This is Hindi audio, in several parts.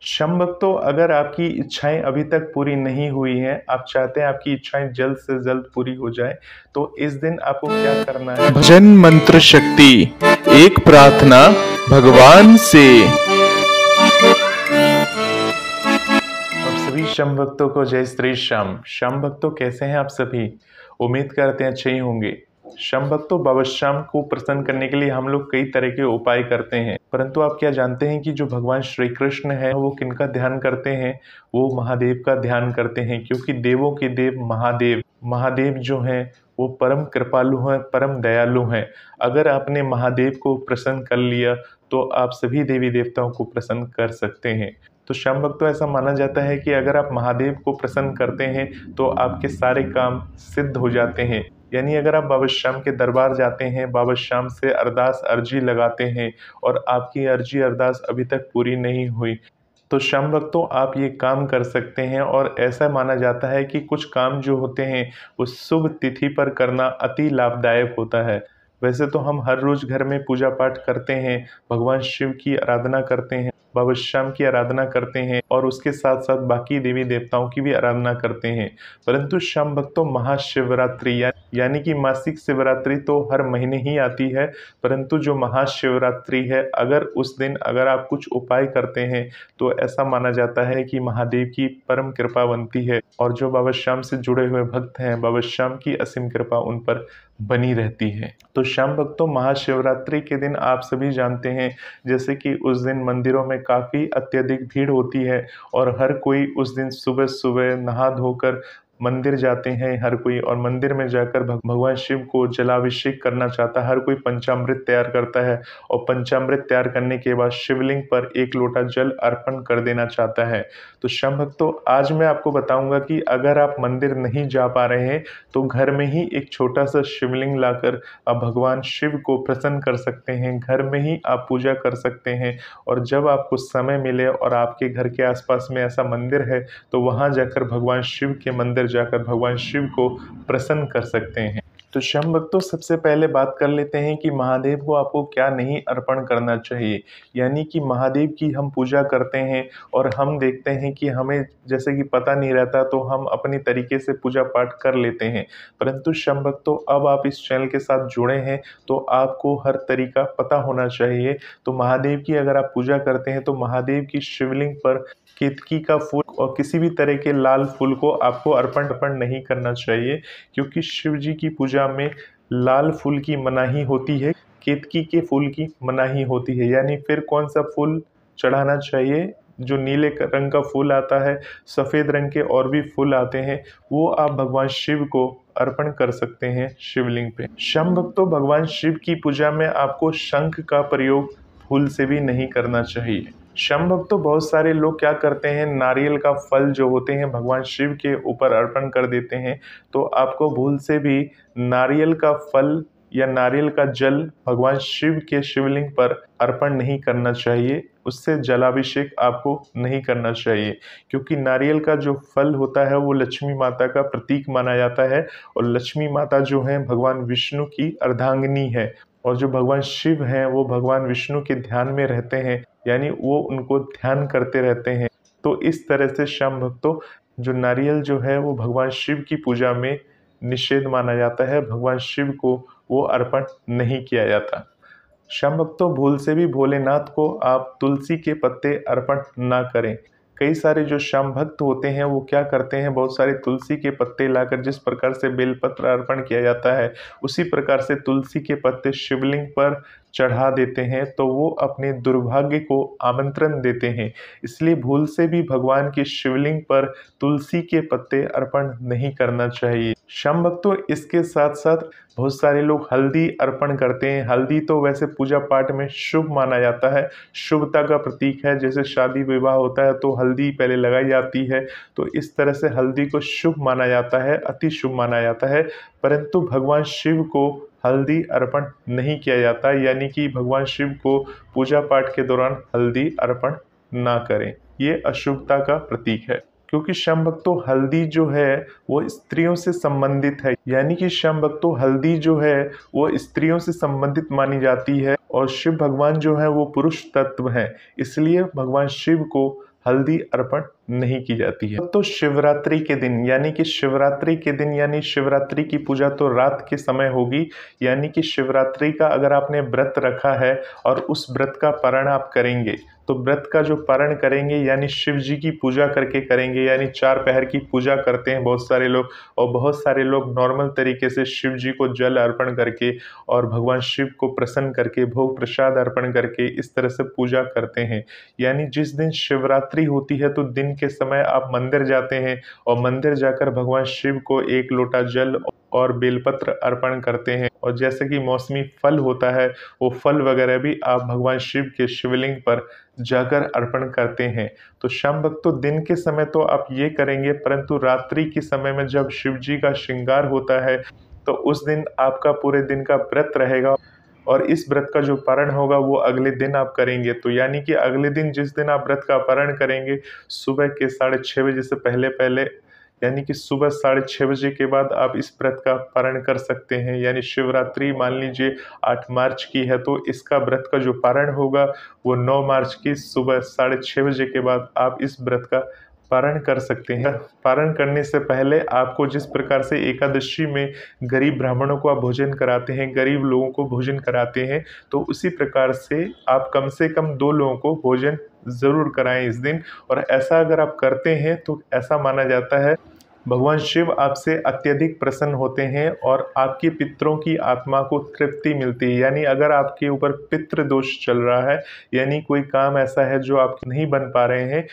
क्षम भक्तों, अगर आपकी इच्छाएँ अभी तक पूरी नहीं हुई हैं, आप चाहते हैं आपकी इच्छाएँ जल्द से जल्द पूरी हो जाएँ, तो इस दिन आपको क्या करना है? भजन मंत्र शक्ति, एक प्रार्थना भगवान से। और सभी क्षम भक्तों को जय श्री श्याम। क्षम भक्तों, कैसे हैं आप सभी? उम्मीद करते हैं अच्छे ही होंगे। क्षम भक्तों, बाबा श्याम को प्रसन्न करने के लिए हम लोग कई तरह के उपाय करते हैं, परंतु आप क्या जानते हैं कि जो भगवान श्री कृष्ण है वो किनका ध्यान करते हैं? वो महादेव का ध्यान करते हैं, क्योंकि देवों के देव महादेव जो हैं वो परम कृपालु हैं, परम दयालु हैं। अगर आपने महादेव को प्रसन्न कर लिया तो आप सभी देवी देवताओं को प्रसन्न कर सकते हैं। तो क्षम भक्तों, ऐसा माना जाता है कि अगर आप महादेव को प्रसन्न करते हैं तो आपके सारे काम सिद्ध हो जाते हैं। यानी अगर आप बाबा श्याम के दरबार जाते हैं, बाबा श्याम से अरदास अर्जी लगाते हैं और आपकी अर्जी अरदास अभी तक पूरी नहीं हुई, तो क्षम भक्तों आप ये काम कर सकते हैं। और ऐसा माना जाता है कि कुछ काम जो होते हैं वो शुभ तिथि पर करना अति लाभदायक होता है। वैसे तो हम हर रोज घर में पूजा पाठ करते हैं, भगवान शिव की आराधना करते हैं, बाबा श्याम की आराधना करते हैं और उसके साथ साथ बाकी देवी देवताओं की भी आराधना करते हैं। परंतु क्षम भक्तों, महाशिवरात्रि यानी कि मासिक शिवरात्रि तो हर महीने ही आती है, परंतु जो महाशिवरात्रि है, अगर उस दिन अगर आप कुछ उपाय करते हैं तो ऐसा माना जाता है कि महादेव की परम कृपा बनती है और जो बाबा श्याम से जुड़े हुए भक्त हैं, बाबा श्याम की असीम कृपा उन पर बनी रहती है। तो क्षम भक्तों, महाशिवरात्रि के दिन आप सभी जानते हैं जैसे कि उस दिन मंदिरों में काफ़ी अत्यधिक भीड़ होती है और हर कोई उस दिन सुबह सुबह नहा धोकर मंदिर जाते हैं हर कोई, और मंदिर में जाकर भगवान शिव को जलाभिषेक करना चाहता है। हर कोई पंचामृत तैयार करता है और पंचामृत तैयार करने के बाद शिवलिंग पर एक लोटा जल अर्पण कर देना चाहता है। तो क्षम भक्तों, आज मैं आपको बताऊंगा कि अगर आप मंदिर नहीं जा पा रहे हैं तो घर में ही एक छोटा सा शिवलिंग लाकर आप भगवान शिव को प्रसन्न कर सकते हैं। घर में ही आप पूजा कर सकते हैं और जब आपको समय मिले और आपके घर के आसपास में ऐसा मंदिर है तो वहां जाकर भगवान शिव के मंदिर जाकर भगवान शिव को प्रसन्न कर सकते हैं। तो क्षम भक्तों, सबसे पहले बात कर लेते हैं कि महादेव को आपको क्या नहीं अर्पण करना चाहिए। यानी कि महादेव की हम पूजा करते हैं और हम देखते हैं कि हमें जैसे कि पता नहीं रहता तो हम अपने तरीके से पूजा पाठ कर लेते हैं, परंतु क्षम भक्तों, अब आप इस चैनल के साथ जुड़े हैं तो आपको हर तरीका पता होना चाहिए। तो महादेव की अगर आप पूजा करते हैं तो महादेव की शिवलिंग पर केतकी का फूल और किसी भी तरह के लाल फूल को आपको अर्पण नहीं करना चाहिए, क्योंकि शिव जी की पूजा में लाल फूल की मनाही होती है, केतकी के फूल की मनाही होती है। यानी फिर कौन सा फूल चढ़ाना चाहिए? जो नीले रंग का फूल आता है, सफ़ेद रंग के और भी फूल आते हैं, वो आप भगवान शिव को अर्पण कर सकते हैं शिवलिंग पे। क्षम भक्तों, भगवान शिव की पूजा में आपको शंख का प्रयोग फूल से भी नहीं करना चाहिए। क्षम भक्तों, बहुत सारे लोग क्या करते हैं, नारियल का फल जो होते हैं भगवान शिव के ऊपर अर्पण कर देते हैं। तो आपको भूल से भी नारियल का फल या नारियल का जल भगवान शिव के शिवलिंग पर अर्पण नहीं करना चाहिए, उससे जलाभिषेक आपको नहीं करना चाहिए, क्योंकि नारियल का जो फल होता है वो लक्ष्मी माता का प्रतीक माना जाता है और लक्ष्मी माता जो है भगवान विष्णु की अर्धांगिनी है और जो भगवान शिव हैं वो भगवान विष्णु के ध्यान में रहते हैं, यानी वो उनको ध्यान करते रहते हैं। तो इस तरह से क्षम भक्तों, जो नारियल जो है वो भगवान शिव की पूजा में निषेध माना जाता है, भगवान शिव को वो अर्पण नहीं किया जाता। क्षम भक्तों, भूल से भी भोलेनाथ को आप तुलसी के पत्ते अर्पण ना करें। कई सारे जो क्षम भक्त होते हैं वो क्या करते हैं, बहुत सारे तुलसी के पत्ते लाकर जिस प्रकार से बेलपत्र अर्पण किया जाता है उसी प्रकार से तुलसी के पत्ते शिवलिंग पर चढ़ा देते हैं, तो वो अपने दुर्भाग्य को आमंत्रण देते हैं। इसलिए भूल से भी भगवान की शिवलिंग पर तुलसी के पत्ते अर्पण नहीं करना चाहिए। क्षम भक्तों, इसके साथ साथ बहुत सारे लोग हल्दी अर्पण करते हैं। हल्दी तो वैसे पूजा पाठ में शुभ माना जाता है, शुभता का प्रतीक है। जैसे शादी विवाह होता है तो हल्दी पहले लगाई जाती है, तो इस तरह से हल्दी को शुभ माना जाता है, अति शुभ माना जाता है। परंतु भगवान शिव को हल्दी अर्पण नहीं किया जाता, यानी कि भगवान शिव को पूजा पाठ के दौरान हल्दी अर्पण ना करें, ये अशुभता का प्रतीक है। क्योंकि क्षम भक्तों, हल्दी जो है वो स्त्रियों से संबंधित है, यानी कि क्षम भक्तों, हल्दी जो है वो स्त्रियों से संबंधित मानी जाती है और शिव भगवान जो है वो पुरुष तत्व हैं, इसलिए भगवान शिव को हल्दी अर्पण नहीं की जाती है। तो शिवरात्रि के दिन यानी शिवरात्रि की पूजा तो रात के समय होगी, यानी कि शिवरात्रि का अगर आपने व्रत रखा है और उस व्रत का पारण आप करेंगे, तो व्रत का जो पारण करेंगे यानी शिव जी की पूजा करके करेंगे, यानी 4 पहर की पूजा करते हैं बहुत सारे लोग, और बहुत सारे लोग नॉर्मल तरीके से शिव जी को जल अर्पण करके और भगवान शिव को प्रसन्न करके भोग प्रसाद अर्पण करके इस तरह से पूजा करते हैं। यानी जिस दिन शिवरात्रि होती है तो दिन के समय आप मंदिर जाते हैं और मंदिर जाकर भगवान शिव को 1 लोटा जल और बेलपत्र अर्पण करते हैं, और जैसे कि मौसमी फल होता है वो फल वगैरह भी आप भगवान शिव के शिवलिंग पर जाकर अर्पण करते हैं। तो श्याम भक्तों, दिन के समय तो आप ये करेंगे, परंतु रात्रि के समय में जब शिव जी का श्रृंगार होता है तो उस दिन आपका पूरे दिन का व्रत रहेगा, और इस व्रत का जो पारण होगा वो अगले दिन आप करेंगे। तो यानी कि अगले दिन जिस दिन आप व्रत का पारण करेंगे, सुबह के 6:30 बजे से पहले यानी कि सुबह 6:30 बजे के बाद आप इस व्रत का पारण कर सकते हैं। यानी शिवरात्रि मान लीजिए 8 मार्च की है, तो इसका व्रत का जो पारण होगा वो 9 मार्च की सुबह 6:30 बजे के बाद आप इस व्रत का पारण कर सकते हैं। पारण करने से पहले आपको जिस प्रकार से एकादशी में गरीब ब्राह्मणों को आप भोजन कराते हैं, गरीब लोगों को भोजन कराते हैं, तो उसी प्रकार से आप कम से कम 2 लोगों को भोजन जरूर कराएं इस दिन। और ऐसा अगर आप करते हैं तो ऐसा माना जाता है भगवान शिव आपसे अत्यधिक प्रसन्न होते हैं और आपके पितरों की आत्मा को तृप्ति मिलती है। यानी अगर आपके ऊपर पितृ दोष चल रहा है, यानी कोई काम ऐसा है जो आप नहीं बन पा रहे हैं,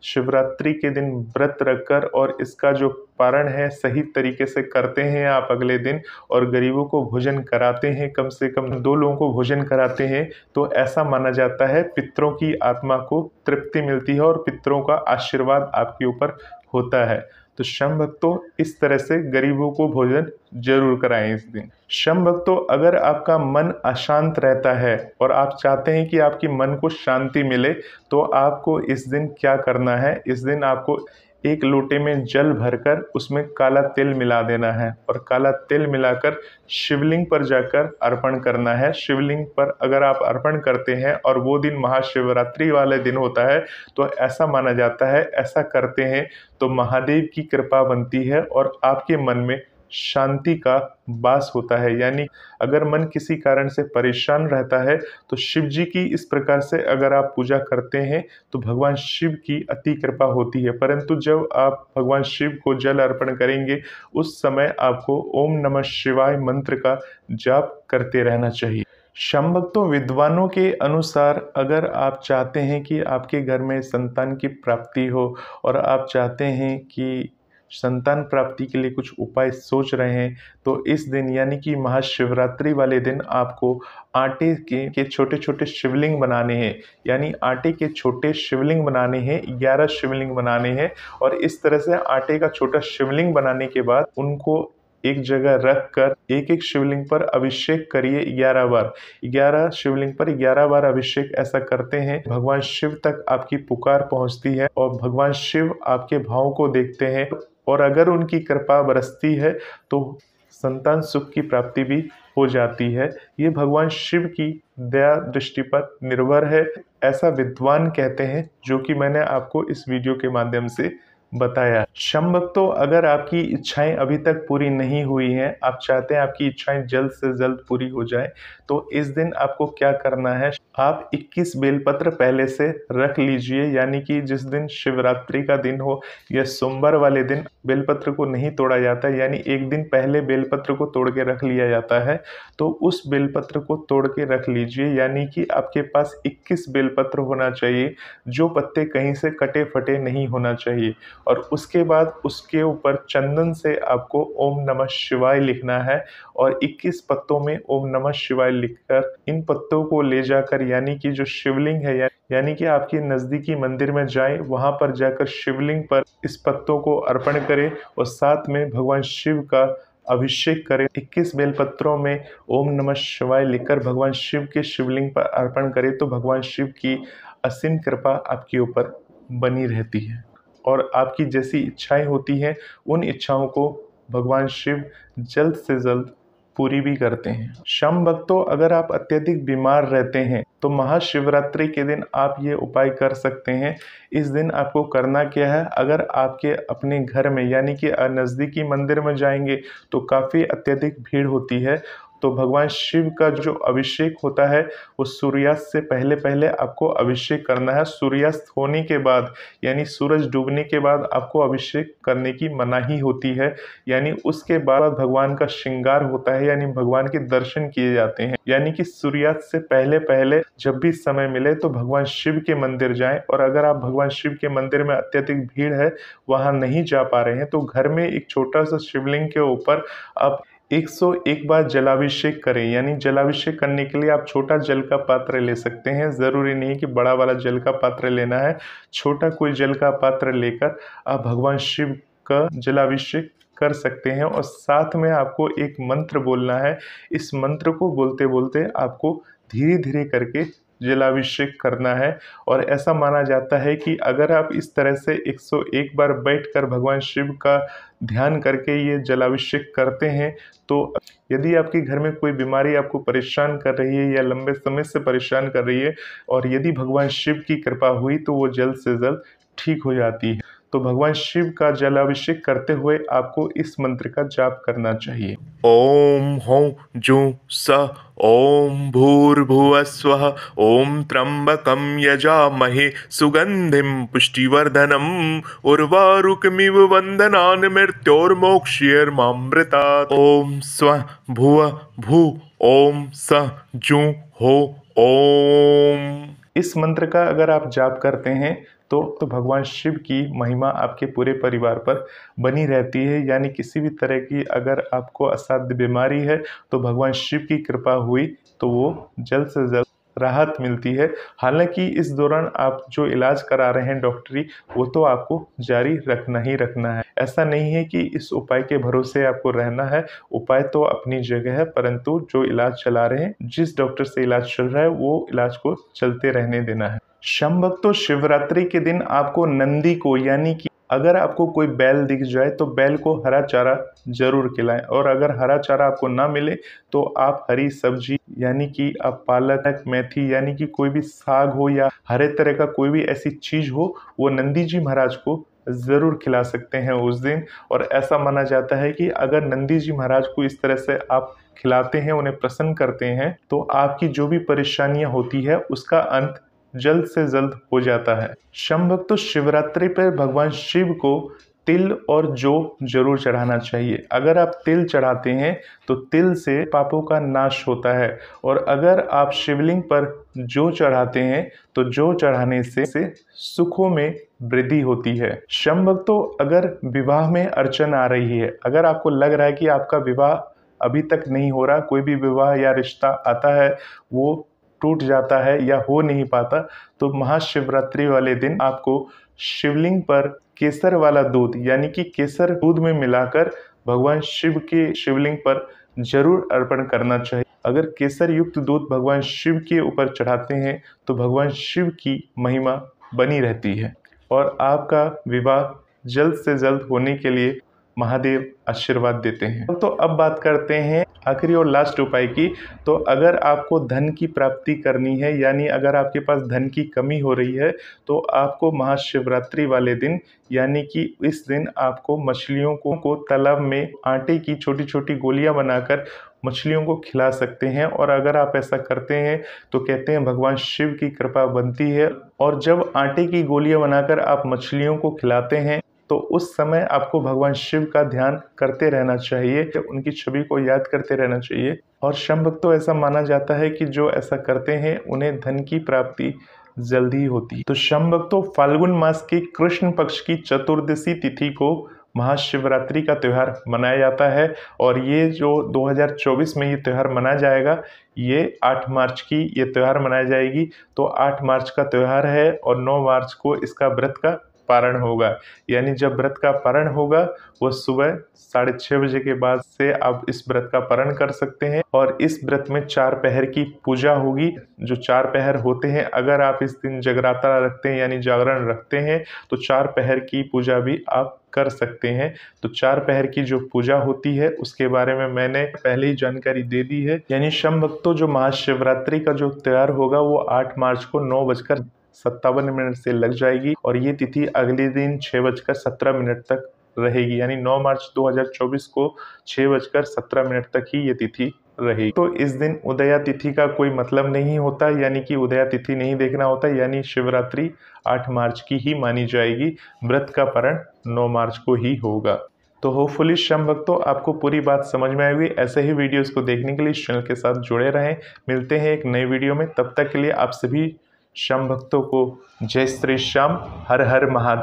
शिवरात्रि के दिन व्रत रखकर और इसका जो पारण है सही तरीके से करते हैं आप अगले दिन, और गरीबों को भोजन कराते हैं, कम से कम 2 लोगों को भोजन कराते हैं, तो ऐसा माना जाता है पितरों की आत्मा को तृप्ति मिलती है और पितरों का आशीर्वाद आपके ऊपर होता है। तो श्याम भक्तों, इस तरह से गरीबों को भोजन जरूर कराएं इस दिन। श्याम भक्तों, अगर आपका मन अशांत रहता है और आप चाहते हैं कि आपकी मन को शांति मिले, तो आपको इस दिन क्या करना है, इस दिन आपको 1 लोटे में जल भरकर उसमें काला तिल मिला देना है, और काला तिल मिलाकर शिवलिंग पर जाकर अर्पण करना है। शिवलिंग पर अगर आप अर्पण करते हैं और वो दिन महाशिवरात्रि वाले दिन होता है, तो ऐसा माना जाता है, ऐसा करते हैं तो महादेव की कृपा बनती है और आपके मन में शांति का वास होता है। यानी अगर मन किसी कारण से परेशान रहता है तो शिव जी की इस प्रकार से अगर आप पूजा करते हैं तो भगवान शिव की अति कृपा होती है। परंतु जब आप भगवान शिव को जल अर्पण करेंगे, उस समय आपको ओम नमः शिवाय मंत्र का जाप करते रहना चाहिए। श्याम भक्तों, विद्वानों के अनुसार अगर आप चाहते हैं कि आपके घर में संतान की प्राप्ति हो और आप चाहते हैं कि संतान प्राप्ति के लिए कुछ उपाय सोच रहे हैं, तो इस दिन यानी कि महाशिवरात्रि वाले दिन आपको आटे के छोटे छोटे शिवलिंग बनाने हैं। यानी आटे के छोटे शिवलिंग बनाने हैं, 11 शिवलिंग बनाने हैं, और इस तरह से आटे का छोटा शिवलिंग बनाने के बाद उनको एक जगह रख कर एक शिवलिंग पर अभिषेक करिए 11 बार। 11 शिवलिंग पर 11 बार अभिषेक ऐसा करते हैं, भगवान शिव तक आपकी पुकार पहुंचती है और भगवान शिव आपके भाव को देखते हैं, और अगर उनकी कृपा बरसती है तो संतान सुख की प्राप्ति भी हो जाती है। ये भगवान शिव की दया दृष्टि पर निर्भर है, ऐसा विद्वान कहते हैं, जो कि मैंने आपको इस वीडियो के माध्यम से बताया। श्याम भक्तों, अगर आपकी इच्छाएं अभी तक पूरी नहीं हुई हैं, आप चाहते हैं आपकी इच्छाएं जल्द से जल्द पूरी हो जाए, तो इस दिन आपको क्या करना है, आप 21 बेलपत्र पहले से रख लीजिए। यानी कि जिस दिन शिवरात्रि का दिन हो या सोमवार वाले दिन बेलपत्र को नहीं तोड़ा जाता है, यानी एक दिन पहले बेलपत्र को तोड़ के रख लिया जाता है, तो उस बेलपत्र को तोड़ के रख लीजिए। यानी कि आपके पास 21 बेलपत्र होना चाहिए, जो पत्ते कहीं से कटे फटे नहीं होना चाहिए, और उसके बाद उसके ऊपर चंदन से आपको ओम नमः शिवाय लिखना है, और 21 पत्तों में ओम नमः शिवाय लिखकर इन पत्तों को ले जाकर यानी कि जो शिवलिंग है यानी कि आपके नज़दीकी मंदिर में जाएं, वहां पर जाकर शिवलिंग पर इस पत्तों को अर्पण करें और साथ में भगवान शिव का अभिषेक करें। 21 बेलपत्रों में ओम नमः शिवाय लिखकर भगवान शिव के शिवलिंग पर अर्पण करें, तो भगवान शिव की असीम कृपा आपके ऊपर बनी रहती है और आपकी जैसी इच्छाएं होती हैं उन इच्छाओं को भगवान शिव जल्द से जल्द पूरी भी करते हैं। शम भक्तों, अगर आप अत्यधिक बीमार रहते हैं तो महाशिवरात्रि के दिन आप ये उपाय कर सकते हैं। इस दिन आपको करना क्या है, अगर आपके अपने घर में यानी कि नज़दीकी मंदिर में जाएंगे तो काफ़ी अत्यधिक भीड़ होती है, तो भगवान शिव का जो अभिषेक होता है वो सूर्यास्त से पहले पहले आपको अभिषेक करना है। सूर्यास्त होने के बाद यानी सूरज डूबने के बाद आपको अभिषेक करने की मनाही होती है, यानी उसके बाद भगवान का श्रृंगार होता है, यानी भगवान के दर्शन किए जाते हैं। यानी कि सूर्यास्त से पहले पहले जब भी समय मिले तो भगवान शिव के मंदिर जाएं, और अगर आप भगवान शिव के मंदिर में अत्यधिक भीड़ है वहां नहीं जा पा रहे हैं तो घर में एक छोटा सा शिवलिंग के ऊपर आप 101 बार जलाभिषेक करें। यानी जलाभिषेक करने के लिए आप छोटा जल का पात्र ले सकते हैं, ज़रूरी नहीं कि बड़ा वाला जल का पात्र लेना है। छोटा कोई जल का पात्र लेकर आप भगवान शिव का जलाभिषेक कर सकते हैं, और साथ में आपको एक मंत्र बोलना है। इस मंत्र को बोलते बोलते आपको धीरे धीरे करके जलाभिषेक करना है। और ऐसा माना जाता है कि अगर आप इस तरह से 101 बार बैठकर भगवान शिव का ध्यान करके ये जलाभिषेक करते हैं तो यदि आपके घर में कोई बीमारी आपको परेशान कर रही है या लंबे समय से परेशान कर रही है और यदि भगवान शिव की कृपा हुई तो वो जल्द से जल्द ठीक हो जाती है। तो भगवान शिव का जलाभिषेक करते हुए आपको इस मंत्र का जाप करना चाहिए। ओम हौं जुं सः ओम भूर्भुवः स्वः ओम त्र्यंबकं यजामहे सुगंधिं पुष्टिवर्धनम् उर्वारुकमिव वन्दनान् मृत्योर्मोक्ष्यैर्मामृतात्। ओम स्वः भुवः भू ओम सः जुं हो ओम। इस मंत्र का अगर आप जाप करते हैं तो भगवान शिव की महिमा आपके पूरे परिवार पर बनी रहती है। यानी किसी भी तरह की अगर आपको असाध्य बीमारी है तो भगवान शिव की कृपा हुई तो वो जल्द से जल्द राहत मिलती है। हालांकि इस दौरान आप जो इलाज करा रहे हैं डॉक्टरी, वो तो आपको जारी रखना ही रखना है। ऐसा नहीं है कि इस उपाय के भरोसे आपको रहना है। उपाय तो अपनी जगह है, परंतु जो इलाज चला रहे हैं, जिस डॉक्टर से इलाज चल रहा है, वो इलाज को चलते रहने देना है। शम भक्तों, शिवरात्रि के दिन आपको नंदी को यानी कि अगर आपको कोई बैल दिख जाए तो बैल को हरा चारा जरूर खिलाएं, और अगर हरा चारा आपको ना मिले तो आप हरी सब्जी यानी कि आप पालक, मेथी यानी कि कोई भी साग हो या हरे तरह का कोई भी ऐसी चीज हो, वो नंदी जी महाराज को जरूर खिला सकते हैं उस दिन। और ऐसा माना जाता है कि अगर नंदी जी महाराज को इस तरह से आप खिलाते हैं, उन्हें प्रसन्न करते हैं, तो आपकी जो भी परेशानियां होती है उसका अंत जल्द से जल्द हो जाता है। शम भक्तों, शिवरात्रि पर भगवान शिव को तिल और जौ जरूर चढ़ाना चाहिए। अगर आप तिल चढ़ाते हैं तो तिल से पापों का नाश होता है, और अगर आप शिवलिंग पर जौ चढ़ाते हैं तो जौ चढ़ाने से सुखों में वृद्धि होती है। शम भक्तों, अगर विवाह में अड़चन आ रही है, अगर आपको लग रहा है कि आपका विवाह अभी तक नहीं हो रहा, कोई भी विवाह या रिश्ता आता है वो टूट जाता है या हो नहीं पाता, तो महाशिवरात्रि वाले दिन आपको शिवलिंग पर केसर वाला दूध यानी कि केसर दूध में मिलाकर भगवान शिव के शिवलिंग पर जरूर अर्पण करना चाहिए। अगर केसर युक्त दूध भगवान शिव के ऊपर चढ़ाते हैं तो भगवान शिव की महिमा बनी रहती है और आपका विवाह जल्द से जल्द होने के लिए महादेव आशीर्वाद देते हैं। तो अब बात करते हैं आखिरी और लास्ट उपाय की। तो अगर आपको धन की प्राप्ति करनी है, यानी अगर आपके पास धन की कमी हो रही है, तो आपको महाशिवरात्रि वाले दिन यानी कि इस दिन आपको मछलियों को तालाब में आटे की छोटी छोटी गोलियां बनाकर मछलियों को खिला सकते हैं। और अगर आप ऐसा करते हैं तो कहते हैं भगवान शिव की कृपा बनती है। और जब आटे की गोलियां बनाकर आप मछलियों को खिलाते हैं तो उस समय आपको भगवान शिव का ध्यान करते रहना चाहिए, उनकी छवि को याद करते रहना चाहिए। और शम भक्तों, ऐसा माना जाता है कि जो ऐसा करते हैं उन्हें धन की प्राप्ति जल्दी होती है। तो शम भक्तों, फाल्गुन मास की कृष्ण पक्ष की चतुर्दशी तिथि को महाशिवरात्रि का त्यौहार मनाया जाता है, और ये जो 2024 में ये त्यौहार मनाया जाएगा, ये 8 मार्च की ये त्यौहार मनाई जाएगी। तो 8 मार्च का त्यौहार है और 9 मार्च को इसका व्रत का पारण होगा। यानी जब व्रत का पारण होगा वो सुबह 6:30 बजे के बाद से आप इस व्रत का पारण कर सकते हैं। और इस व्रत में 4 पहर की पूजा होगी। जो 4 पहर होते हैं, अगर आप इस दिन जगराता रखते हैं यानी जागरण रखते हैं तो 4 पहर की पूजा भी आप कर सकते हैं। तो 4 पहर की जो पूजा होती है उसके बारे में मैंने पहले ही जानकारी दे दी है। यानी शम भक्तों, जो महाशिवरात्रि का जो त्योहार होगा वो 8 मार्च को 9:57 से लग जाएगी और ये तिथि अगले दिन 6:17 तक रहेगी। यानी 9 मार्च 2024 को 6:17 तक ही ये तिथि रहेगी। तो इस दिन उदया तिथि का कोई मतलब नहीं होता, यानी कि उदया तिथि नहीं देखना होता, यानी शिवरात्रि 8 मार्च की ही मानी जाएगी। व्रत का पारण 9 मार्च को ही होगा। तो होपफुली शम भक्तों आपको पूरी बात समझ में आई होगी। ऐसे ही वीडियोस को देखने के लिए इस चैनल के साथ जुड़े रहें। मिलते हैं एक नए वीडियो में, तब तक के लिए आप सभी शम भक्तों को जय श्री श्याम। हर हर महादेव।